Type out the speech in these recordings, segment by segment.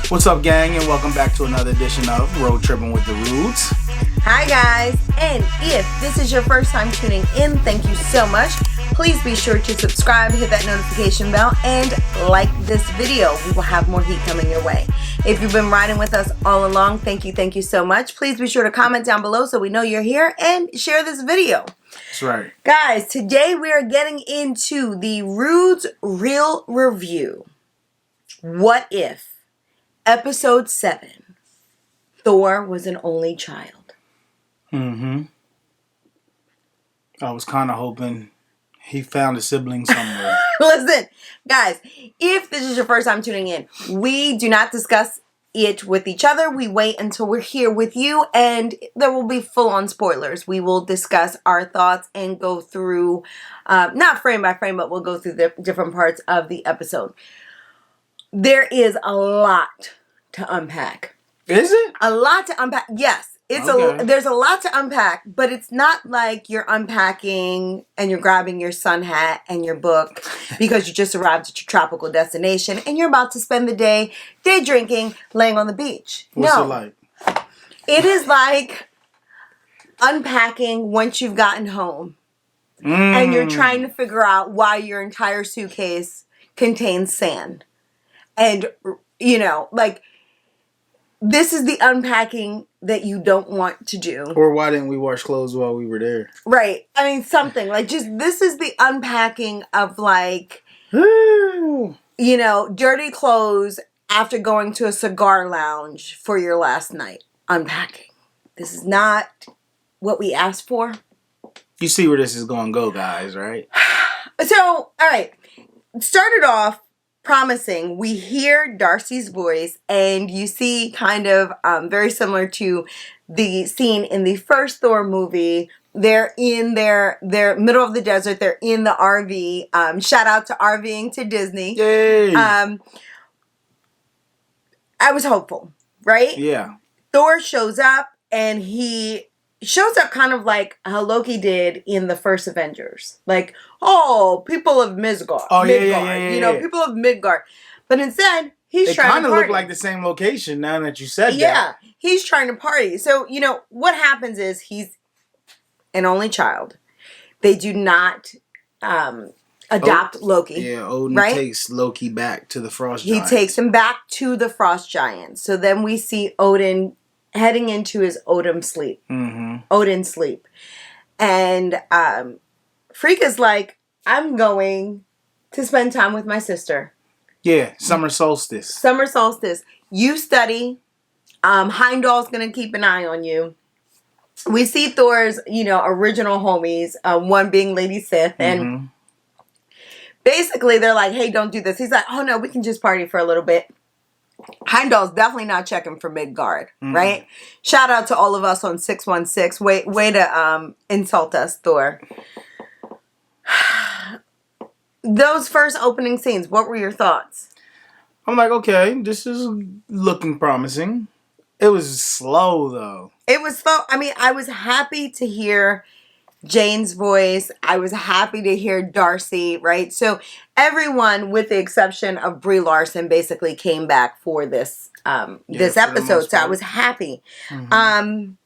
What's up, gang, and welcome back to another edition of Road Tripping with the Rudes. Hi guys, and if this is your first time tuning in, thank you so much. Please be sure to subscribe, hit that notification bell, and like this video. We will have more heat coming your way. If you've been riding with us all along, thank you so much. Please be sure to comment down below so we know you're here and share this video. That's right. Guys, today we are getting into the Rudes Real Review. What if? Episode 7. Thor was an only child. I was kind of hoping he found a sibling somewhere. Listen, guys, if this is your first time tuning in, we do not discuss it with each other. We wait until we're here with you, and there will be full-on spoilers. We will discuss our thoughts and go through, not frame by frame, but we'll go through the different parts of the episode. There is a lot to unpack. Is it? A lot to unpack. Yes. There's a lot to unpack, but it's not like you're unpacking and you're grabbing your sun hat and your book because you just arrived at your tropical destination and you're about to spend the day drinking, laying on the beach. What's it like? It is like unpacking once you've gotten home and you're trying to figure out why your entire suitcase contains sand. And, you know, like, this is the unpacking that you don't want to do. Or why didn't we wash clothes while we were there? Right. I mean, something. Like, just, this is the unpacking of, like, Ooh. you know, dirty clothes after going to a cigar lounge for your last night. Unpacking. This is not what we asked for. You see where this is going to go, guys, right? So, all right. Started off promising. We hear Darcy's voice, and you see kind of very similar to the scene in the first Thor movie. They're in their middle of the desert. They're in the RV. Shout out to RVing to Disney. Yay! I was hopeful, right? Yeah. Thor shows up, and he shows up kind of like how Loki did in the first Avengers. Like, oh, people of Midgard. Oh, Midgard, yeah. You know, people of Midgard. But instead, he's trying to party. It kind of look like the same location now that you said that. Yeah, he's trying to party. So, you know, what happens is he's an only child. They do not adopt Loki. Yeah, Odin takes Loki back to the Frost Giants. He takes him back to the Frost Giants. So then we see Odin heading into his Odin sleep. Odin sleep. And Frigga's like, I'm going to spend time with my sister. Yeah, summer solstice. Summer solstice. You study. Heimdall's going to keep an eye on you. We see Thor's, you know, original homies, one being Lady Sif. And basically they're like, hey, don't do this. He's like, oh no, we can just party for a little bit. Heimdall's definitely not checking for Midgard, right? Shout out to all of us on 616. Way to insult us, Thor. Those first opening scenes, what were your thoughts? I'm like, okay, this is looking promising. It was slow, though. It was slow. I mean, I was happy to hear Jane's voice. I was happy to hear Darcy, right? So everyone, with the exception of Brie Larson, basically came back for this this episode. So I was happy. And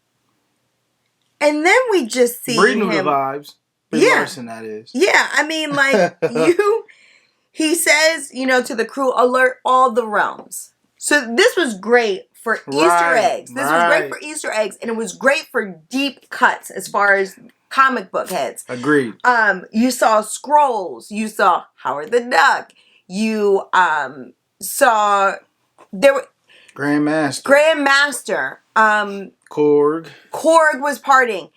then we just see Brie knew the vibes. Brie Larson, that is. Yeah, I mean, like, he says, you know, to the crew, alert all the realms. So this was great for Easter eggs. This was great for Easter eggs, and it was great for deep cuts as far as comic book heads. Agreed. You saw Skrulls. You saw Howard the Duck. You saw there were Grandmaster. Korg. Korg was partying.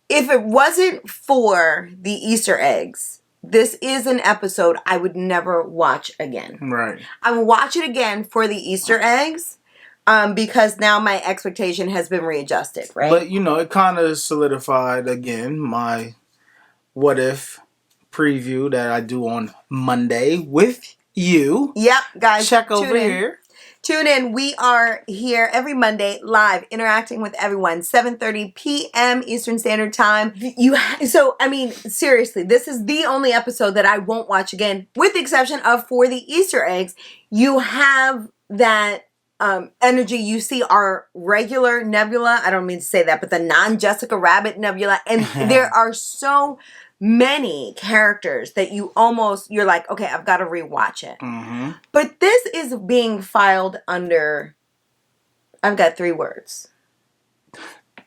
If it wasn't for the Easter eggs, this is an episode I would never watch again. Right. I will watch it again for the Easter eggs. Because now my expectation has been readjusted, right? But, you know, it kind of solidified, again, my what if preview that I do on Monday with you. Yep, guys. Check over here. Tune in. We are here every Monday live interacting with everyone. 7:30 p.m. Eastern Standard Time. Seriously, this is the only episode that I won't watch again, with the exception of for the Easter eggs. You have that energy. You see our regular Nebula. I don't mean to say that, but the non-Jessica Rabbit Nebula. And there are so many characters that you're like, okay, I've got to rewatch it. Mm-hmm. But this is being filed under, I've got 3 words.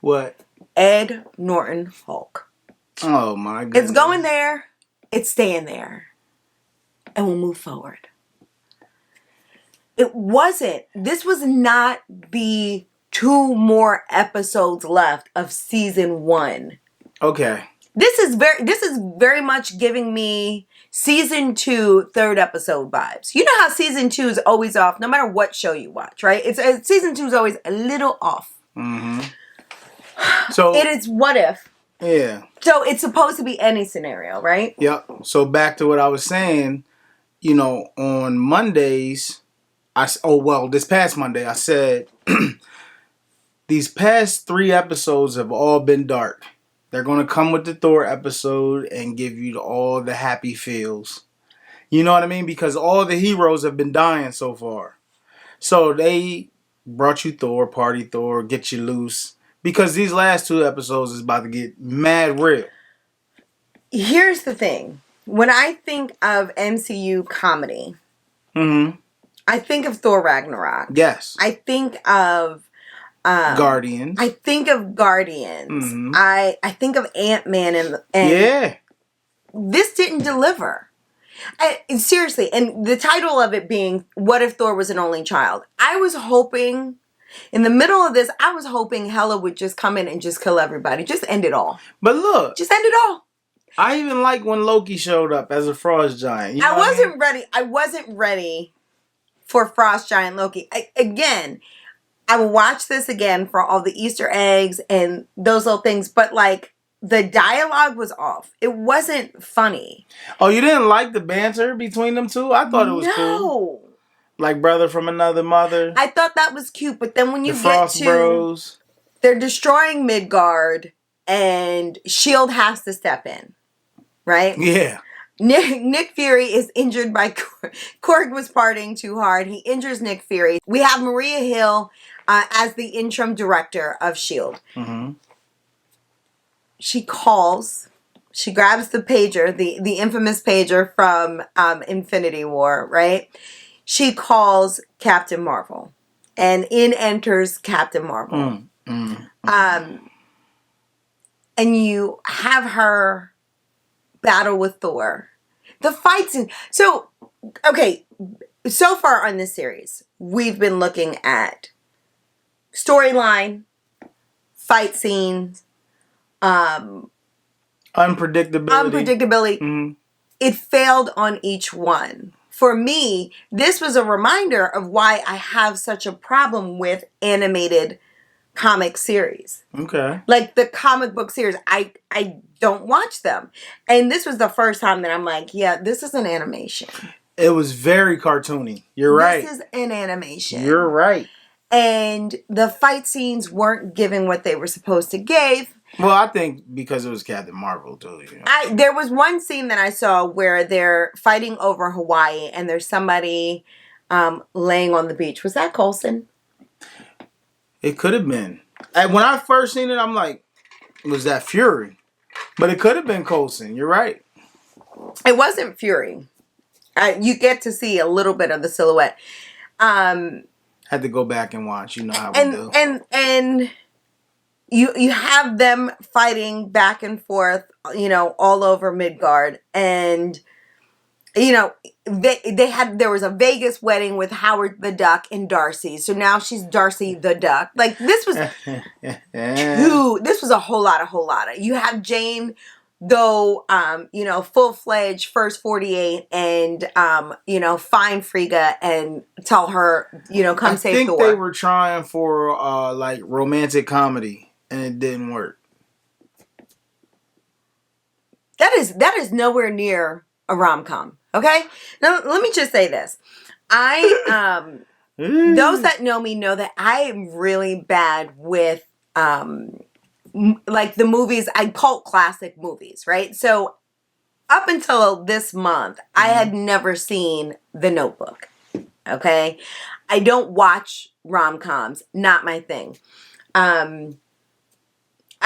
What? Ed Norton Hulk. Oh my goodness. It's going there. It's staying there. And we'll move forward. This was not the 2 more episodes left of season 1. Okay. This is very much giving me season 2, 3rd episode vibes. You know how season 2 is always off, no matter what show you watch, right? Season 2 is always a little off. Mm-hmm. So it is what if. Yeah. So it's supposed to be any scenario, right? Yep. So back to what I was saying, on Mondays, this past Monday, I said, these past 3 episodes have all been dark. They're going to come with the Thor episode and give you all the happy feels. You know what I mean? Because all the heroes have been dying so far. So they brought you Thor, Party Thor, Get You Loose. Because these last 2 episodes is about to get mad real. Here's the thing. When I think of MCU comedy, I think of Thor Ragnarok. Yes. I think of Guardians. I think of Guardians. Mm-hmm. I think of Ant-Man and yeah. This didn't deliver. Seriously, and the title of it being "What If Thor Was an Only Child?" I was hoping, in the middle of this, Hela would just come in and just kill everybody, just end it all. But look, just end it all. I even like when Loki showed up as a frost giant. You know I wasn't ready. I wasn't ready for Frost Giant Loki. I will watch this again for all the Easter eggs and those little things, but the dialogue was off. It wasn't funny. Oh, you didn't like the banter between them two? I thought it was cool. Like brother from another mother. I thought that was cute, but then when you Frost Bros, they're destroying Midgard and S.H.I.E.L.D. has to step in. Right? Yeah. Nick Fury is injured by Korg was partying too hard. He injures Nick Fury. We have Maria Hill as the interim director of S.H.I.E.L.D. Mm-hmm. She grabs the pager, the infamous pager from Infinity War, right? She calls Captain Marvel. And in enters Captain Marvel. And you have her battle with Thor. The fight scene. So far on this series, we've been looking at storyline, fight scenes, unpredictability. Mm-hmm. It failed on each one. For me, this was a reminder of why I have such a problem with animated comic series. Okay. Like the comic book series, I don't watch them. And this was the first time that I'm like, yeah, this is an animation. It was very cartoony. You're right. This is an animation. You're right. And the fight scenes weren't giving what they were supposed to give. Well, I think because it was Captain Marvel too. There was one scene that I saw where they're fighting over Hawaii and there's somebody laying on the beach. Was that Coulson? It could have been. When I first seen it, I'm like, was that Fury? But it could have been Coulson. You're right. It wasn't Fury. You get to see a little bit of the silhouette. Had to go back and watch. You know how we do. And you have them fighting back and forth, all over Midgard. And, there was a Vegas wedding with Howard the Duck and Darcy. So now she's Darcy the Duck. Like this was this was a whole lot. You have Jane, though, full-fledged first 48 and, find Frigga and tell her, come save Thor. I think they were trying for, romantic comedy and it didn't work. That is nowhere near a rom-com. Okay? Now, let me just say this. I those that know me know that I am really bad with like the movies, cult classic movies, right? So up until this month, I had never seen The Notebook. Okay, I don't watch rom-coms, not my thing. I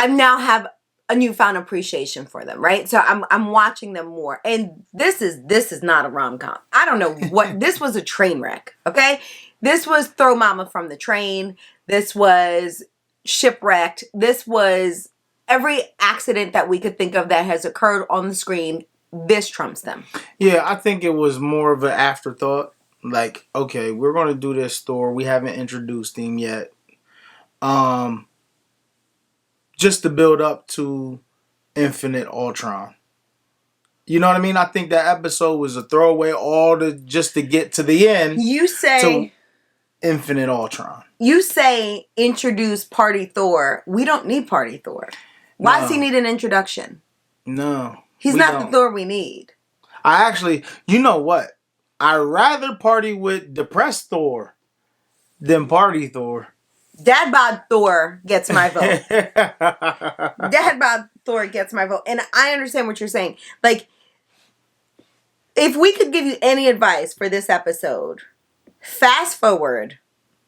now have a newfound appreciation for them, right? So I'm watching them more, and this is not a rom-com. I don't know what this was, a train wreck. Okay, this was Throw Mama from the Train. This was Shipwrecked. This was every accident that we could think of that has occurred on the screen. This trumps them. Yeah, I think it was more of an afterthought. Like, okay, we're going to do this Thor. We haven't introduced him yet. Just to build up to Infinite Ultron. You know what I mean? I think that episode was a throwaway, just to get to the end. You say to Infinite Ultron. You say introduce Party Thor. We don't need Party Thor. Why does he need an introduction? No. He's not the Thor we need. I actually, you know what? I'd rather party with depressed Thor than Party Thor. Dad bod Thor gets my vote. Dad bod Thor gets my vote. And I understand what you're saying. Like, if we could give you any advice for this episode, fast forward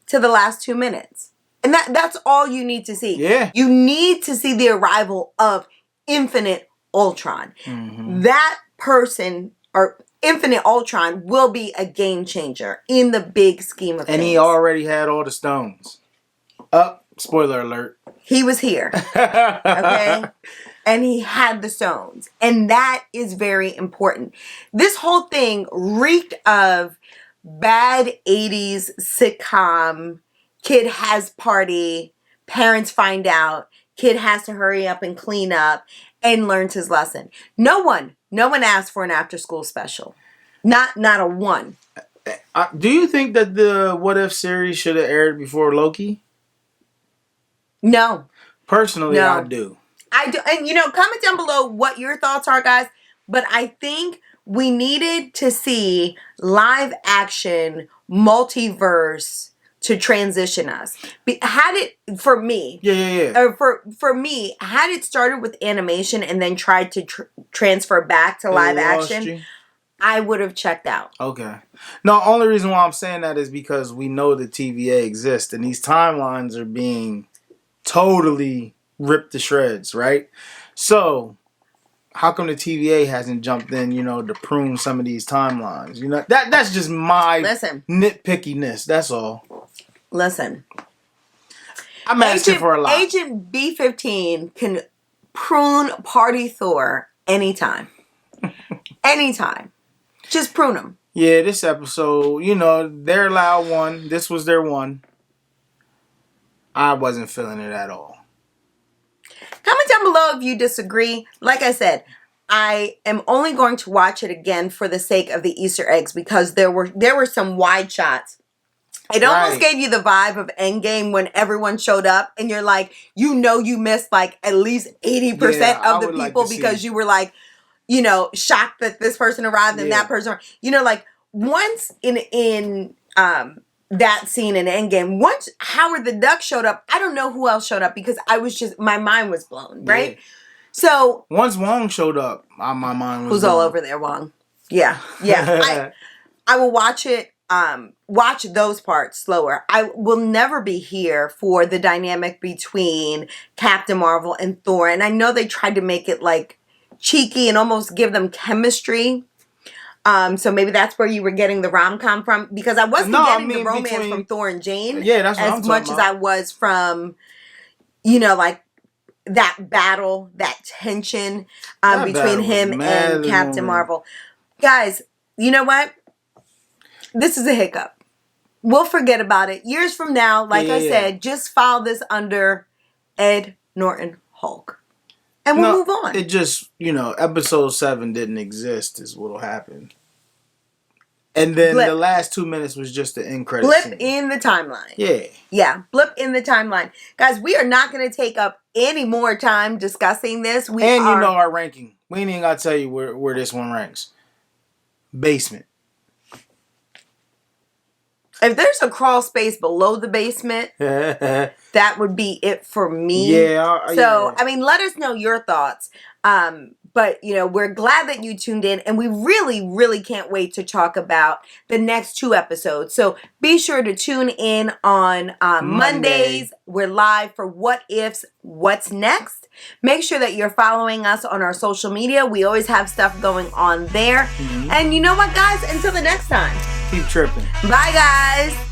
to the last 2 minutes. And that's all you need to see. Yeah. You need to see the arrival of Infinite Ultron. Mm-hmm. That person, or Infinite Ultron, will be a game changer in the big scheme of things. And he already had all the stones. Spoiler alert. He was here. Okay? And he had the stones. And that is very important. This whole thing reeked of bad 80s sitcom. Kid has party. Parents find out. Kid has to hurry up and clean up. And learns his lesson. No one asked for an after school special. Not a one. Do you think that the What If series should have aired before Loki? No. Personally, no. I do. I do. And, comment down below what your thoughts are, guys. But I think we needed to see live action multiverse to transition us. Had it, for me. Yeah. For me, had it started with animation and then tried to transfer back to live action, I would have checked out. Okay. No, only reason why I'm saying that is because we know the TVA exists and these timelines are being totally ripped to shreds, right? So, how come the TVA hasn't jumped in, to prune some of these timelines? That's just my nitpickiness. That's all. Listen. I'm asking for a lot. Agent B-15 can prune Party Thor anytime. Anytime. Just prune them. Yeah, this episode, they're allowed one. This was their one. I wasn't feeling it at all. Comment down below if you disagree. Like I said, I am only going to watch it again for the sake of the Easter eggs because there were some wide shots. It almost gave you the vibe of Endgame when everyone showed up and you're like, you missed like at least 80% of the people because you were like, shocked that this person arrived and that person, like once in that scene in Endgame, once Howard the Duck showed up, I don't know who else showed up because my mind was blown, right? Yeah. So once Wong showed up, my mind was who's blown. All over there, Wong. Yeah. I will watch it. Watch those parts slower. I will never be here for the dynamic between Captain Marvel and Thor. And I know they tried to make it like cheeky and almost give them chemistry. So maybe that's where you were getting the rom-com from. Because I wasn't getting the romance from Thor and Jane. Yeah, that's what as much as I was from, like that battle, that tension between him and Captain Marvel. Guys, you know what? This is a hiccup. We'll forget about it. Years from now, like I said, just file this under Ed Norton Hulk. And we'll move on. It just, episode 7 didn't exist is what'll happen. And then the last 2 minutes was just the end credit blip scene. In the timeline. Yeah. Yeah, blip in the timeline. Guys, we are not going to take up any more time discussing this. You know our ranking. We ain't even got to tell you where this one ranks. Basement. If there's a crawl space below the basement, that would be it for me. Yeah. So, I mean, let us know your thoughts. But, we're glad that you tuned in, and we really, really can't wait to talk about the next 2 episodes. So be sure to tune in on Mondays. We're live for What Ifs, What's Next. Make sure that you're following us on our social media. We always have stuff going on there. And you know what, guys? Until the next time. Keep tripping. Bye, guys.